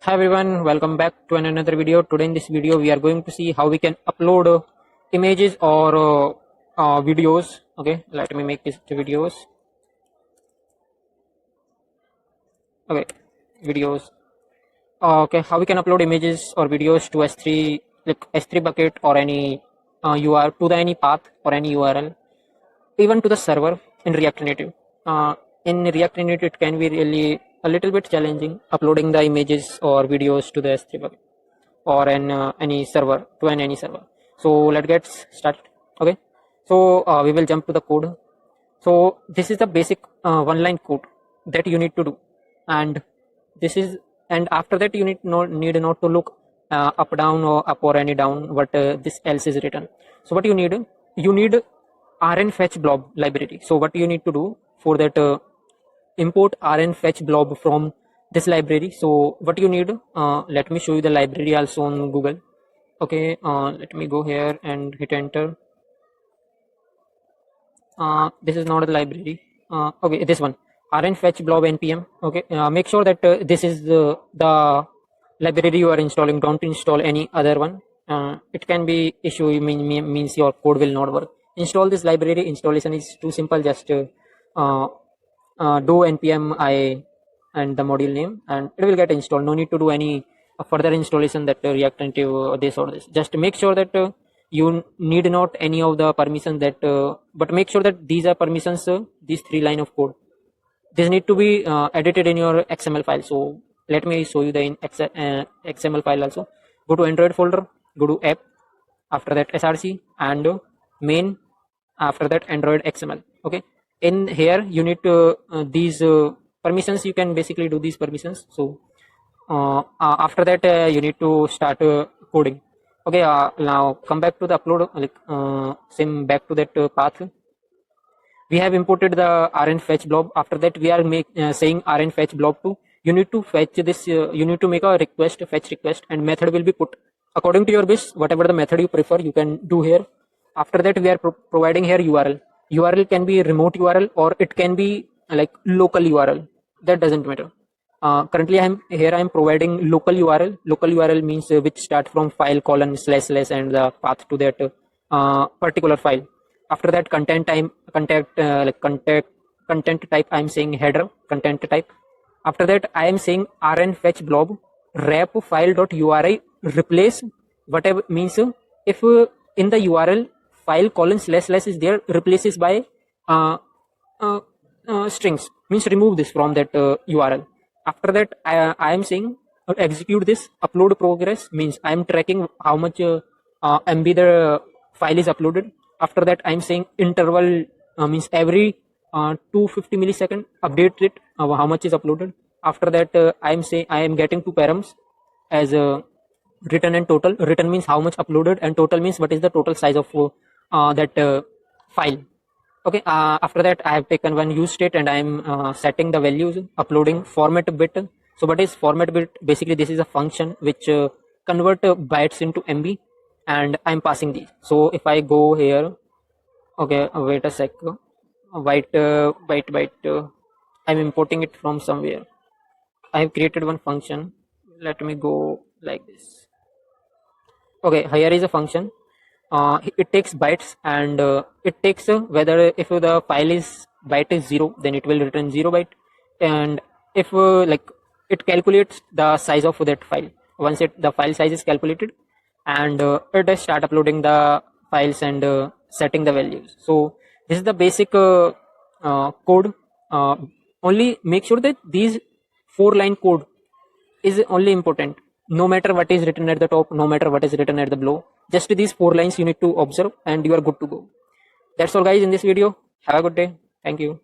Hi everyone, welcome back to another video. Today in this video we are going to see how we can upload images or videos. Okay, let me make this to videos. Okay, videos. Okay, how we can upload images or videos to S3, like S3 bucket or any URL to the any path or any URL, even to the server in React Native. In React Native it can be really a little bit challenging uploading the images or videos to the S3 bucket or any server to any server. So let's get started. Okay, so we will jump to the code. So this is the basic one line code that you need to do, and this is, and after that you need not to look up down or up or any down what this else is written. So what you need rn fetch blob library. So what you need to do for that, import rn fetch blob from this library. So what you need, let me show you the library also on Google. Okay, let me go here and hit enter. This is not a library. Okay, this one, rn fetch blob npm. Okay, make sure that this is the library you are installing. Don't install any other one. It can be issue, means your code will not work. Install this library. Installation is too simple. Just do npm I and the module name, and it will get installed. No need to do any further installation that React Native this or this. Just make sure that you need not any of the permissions that, but make sure that these are permissions. These 3 line of code, this need to be edited in your XML file. So let me show you the XML file also. Go to Android folder, go to app, after that src, and main, after that Android XML. Okay, in here you need to these permissions. You can basically do these permissions. So after that you need to start coding. Okay, now come back to the upload, like same back to that path. We have imported the rn fetch blob. After that we are saying rn fetch blob 2. You need to fetch this, you need to make a request, fetch request, and method will be put according to your wish. Whatever the method you prefer, you can do here. After that we are providing here url can be remote url or it can be like local url, that doesn't matter. Currently I'm providing local url. Local url means which start from file colon slash slash and the path to that particular file. After that content type, I'm saying header content type. After that I am saying rn fetch blob wrap file.uri replace whatever, means if in the url file colon slash slash is there, replaces by strings, means remove this from that url. After that I am saying execute this upload progress, means I am tracking how much MB the file is uploaded. After that I'm saying interval, means every 250 millisecond update it how much is uploaded. After that I am getting 2 params as written and total. Written means how much uploaded, and total means what is the total size of that file. Okay, after that I have taken one use state and I am setting the values, uploading format bit. So what is format bit? Basically this is a function which convert bytes into MB, and I'm passing these. So if I go here, okay, wait a sec, byte, I'm importing it from somewhere. I have created one function. Let me go like this. Okay, here is a function. It takes bytes, and it takes whether if the file is byte is 0, then it will return 0 byte, and if like it calculates the size of that file. Once the file size is calculated, and it does start uploading the files and setting the values. So this is the basic code. Only make sure that these 4 line code is only important, no matter what is written at the top, no matter what is written at the below. Just these 4 lines you need to observe and you are good to go. That's all guys in this video. Have a good day. Thank you.